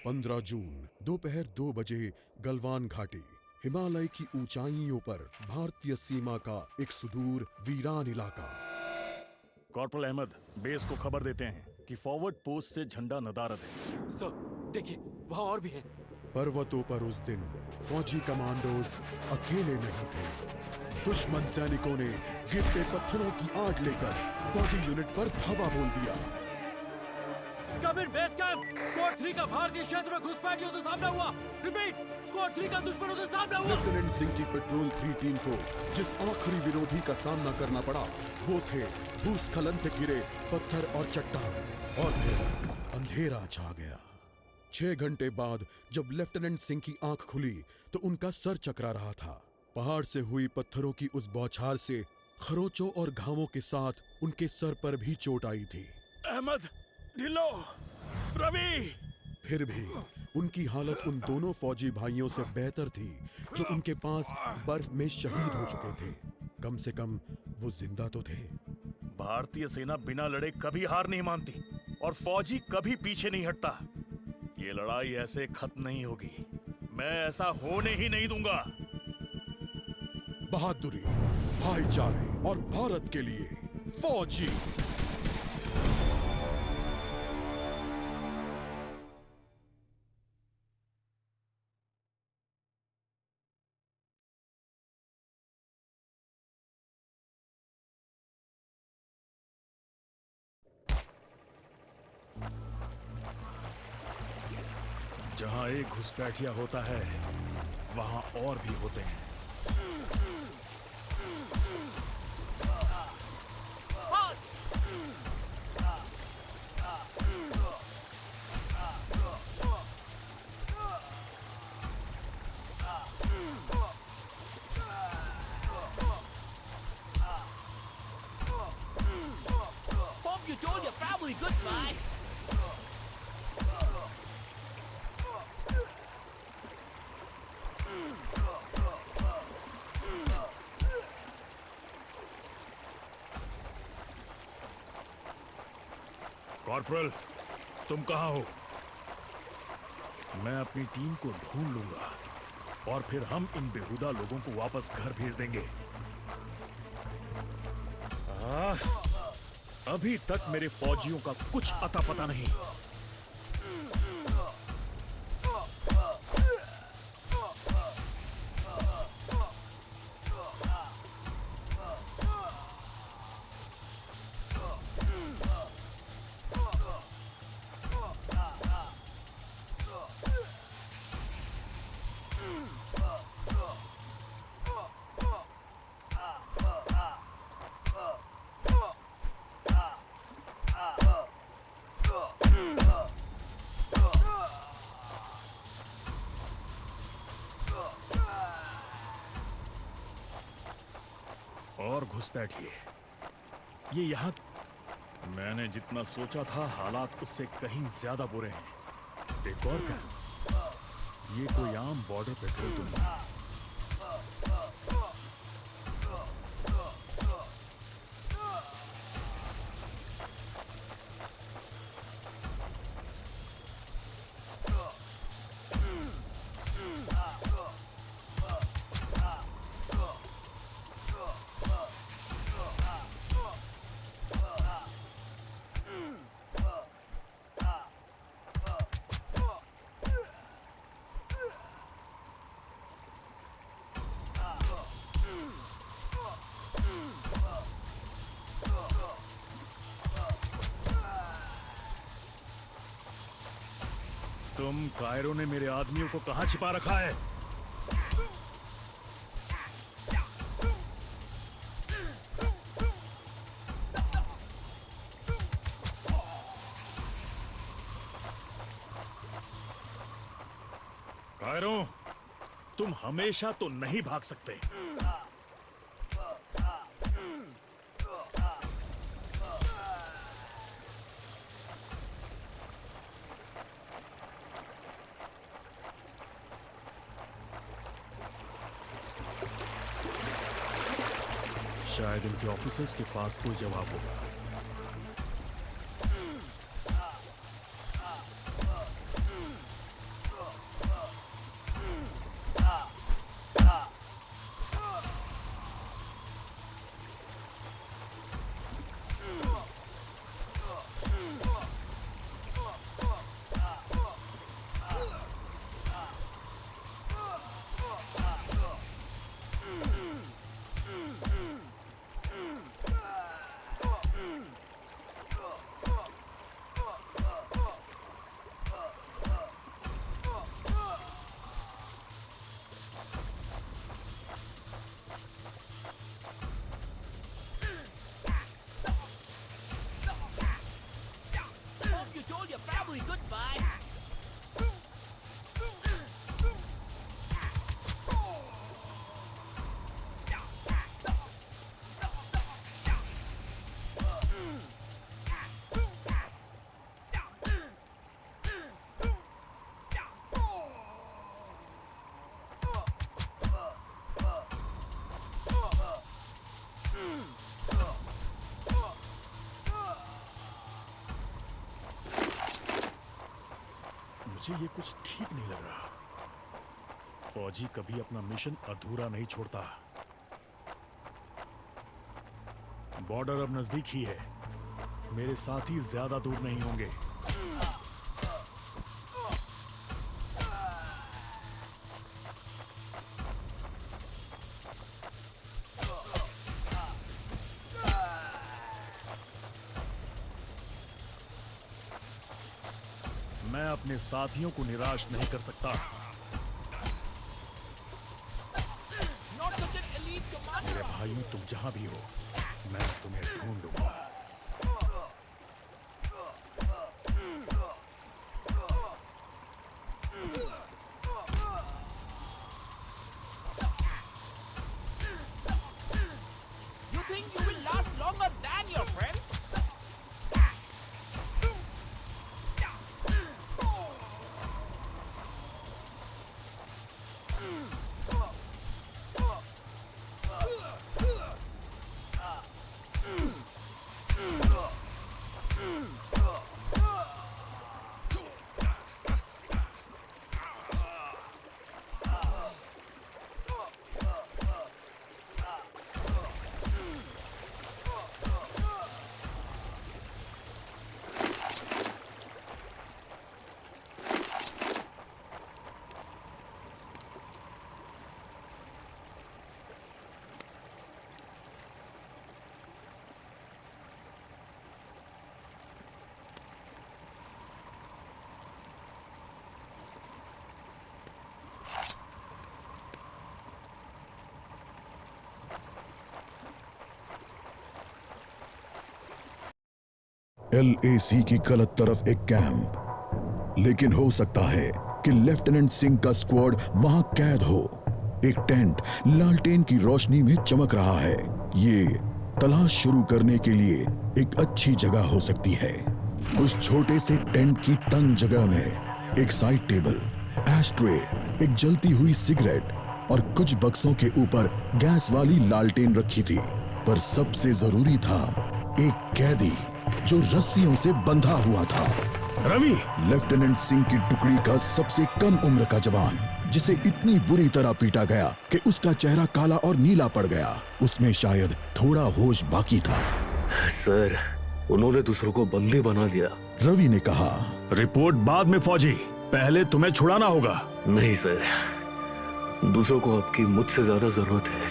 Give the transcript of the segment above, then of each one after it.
15 जून दोपहर 2 बजे गलवान घाटी, हिमालय की ऊंचाइयों पर भारतीय सीमा का एक सुदूर वीरान इलाका। कॉर्पोरल अहमद, बेस को खबर देते हैं कि फॉरवर्ड पोस्ट से झंडा नदारद है। सर, देखिए वहाँ और भी हैं। पर्वतों पर उस दिन फौजी कमांडोज अकेले नहीं थे। दुश्मन सैनिकों ने गिरते पत्थरों की आड़ लेकर फौजी यूनिट पर धावा बोल दिया। कम इन बेस कैंप। स्क्वाड 3 का भारतीय क्षेत्र में घुसपैठियों से सामना हुआ। रिपीट, स्क्वाड 3 का दुश्मनों से सामना हुआ। लेफ्टिनेंट सिंह की पेट्रोल 3 टीम को जिस आखिरी विरोधी का सामना करना पड़ा वो थे भूस्खलन से घिरे पत्थर और चट्टान। और फिर अंधेरा छा गया। 6 घंटे बाद जब लेफ्टिनेंट सिंह की आंख खुली तो उनका सर चकरा रहा था। पहाड़ से हुई पत्थरों की उस बौछार से खरोंचों और घावों के साथ उनके सर पर भी चोट आई थी। अहमद, ढिल्लो, रवि। फिर भी उनकी हालत उन दोनों फौजी भाइयों से बेहतर थी जो उनके पास बर्फ में शहीद हो चुके थे। कम से कम वो जिंदा तो थे। भारतीय सेना बिना लड़े कभी हार नहीं मानती और फौजी कभी पीछे नहीं हटता। ये लड़ाई ऐसे खत्म नहीं होगी। मैं ऐसा होने ही नहीं दूंगा। बहादुरी, भाईचारे और भारत के लिए फौजी। जहां एक घुसपैठिया होता है वहां और भी होते हैं। Bob, you told your family goodbye. Corporal, तुम कहां हो? मैं अपनी टीम को ढूंढ लूंगा और फिर हम इन बेहुदा लोगों को वापस घर भेज देंगे। अभी तक मेरे फौजियों का कुछ अता पता नहीं। और घुसपैठिए, ये यहाँ। मैंने जितना सोचा था हालात उससे कहीं ज्यादा बुरे हैं। एक और क्या, ये कोई आम बॉर्डर पेट्रोल तो नहीं। तुम कायरो ने मेरे आदमियों को कहां छिपा रखा है? कायरो, तुम हमेशा तो नहीं भाग सकते। शायद इनके ऑफिसर्स के पास कोई जवाब होगा। told your family goodbye. मुझे ये कुछ ठीक नहीं लग रहा। फौजी कभी अपना मिशन अधूरा नहीं छोड़ता। बॉर्डर अब नजदीक ही है। मेरे साथी ज्यादा दूर नहीं होंगे। मैं अपने साथियों को निराश नहीं कर सकता। Not such an elite commander. मेरे भाइयों, तुम जहां भी हो, मैं तुम्हें ढूंढूंगा। You think you will last longer than your friends? LAC की गलत तरफ एक कैंप, लेकिन हो सकता है कि लेफ्टिनेंट सिंह का स्क्वाड वहां कैद हो। एक टेंट लालटेन की रोशनी में चमक रहा है। ये तलाश शुरू करने के लिए एक अच्छी जगह हो सकती है। उस छोटे से टेंट की तंग जगह में एक साइड टेबल, एस्ट्रे, एक जलती हुई सिगरेट और कुछ बक्सों के ऊपर गैस वाली लालटेन रखी थी। पर सबसे जरूरी था एक कैदी जो रस्सियों से बंधा हुआ था। रवि! लेफ्टिनेंट सिंह की टुकड़ी का सबसे कम उम्र का जवान, जिसे इतनी बुरी तरह पीटा गया कि उसका चेहरा काला और नीला पड़ गया। उसमें शायद थोड़ा होश बाकी था। सर, उन्होंने दूसरों को बंदी बना दिया। रवि ने कहा, रिपोर्ट बाद में फौजी, पहले तुम्हें छुड़ाना होगा। नहीं सर, दूसरों को आपकी मुझसे ज्यादा जरूरत है।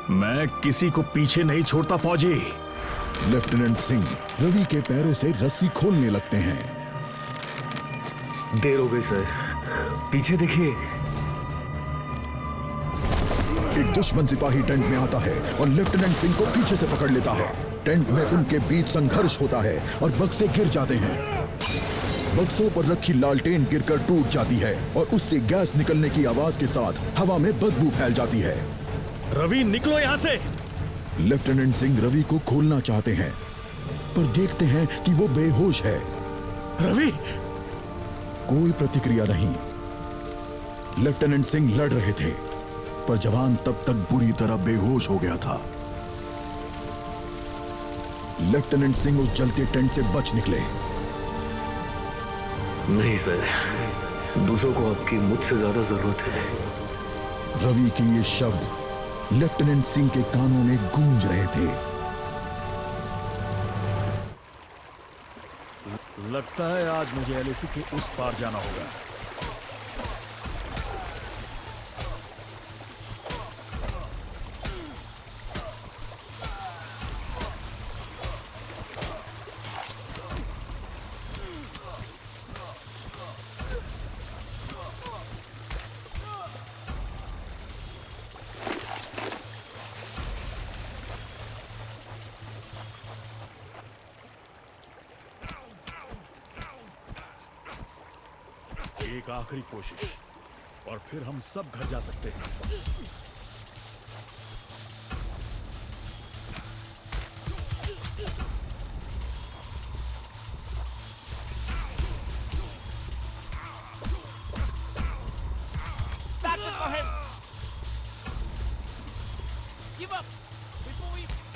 मैं किसी को पीछे नहीं छोड़ता फौजी। लेफ्टिनेंट सिंह रवि के पैरों से रस्सी खोलने लगते हैं। देर हो गई सर, पीछे देखिए। एक दुश्मन सिपाही टेंट में आता है और लेफ्टिनेंट सिंह को पीछे से पकड़ लेता है। टेंट में उनके बीच संघर्ष होता है और बक्से गिर जाते हैं। बक्सों पर रखी लालटेन गिरकर टूट जाती है और उससे गैस निकलने की आवाज के साथ हवा में बदबू फैल जाती है। रवि, निकलो यहाँ से। लेफ्टिनेंट सिंह रवि को खोलना चाहते हैं, पर देखते हैं कि वो बेहोश है। रवि! कोई प्रतिक्रिया नहीं। लेफ्टिनेंट सिंह लड़ रहे थे, पर जवान तब तक बुरी तरह बेहोश हो गया था। लेफ्टिनेंट सिंह उस जलते टेंट से बच निकले। नहीं सर, दूसरों को आपकी मुझसे ज्यादा जरूरत है। रवि के ये शब्द लेफ्टिनेंट सिंह के कानों में गूंज रहे थे। लगता है आज मुझे LAC के उस पार जाना होगा। एक आखिरी कोशिश और फिर हम सब घर जा सकते हैं। That's it for him. Give up before we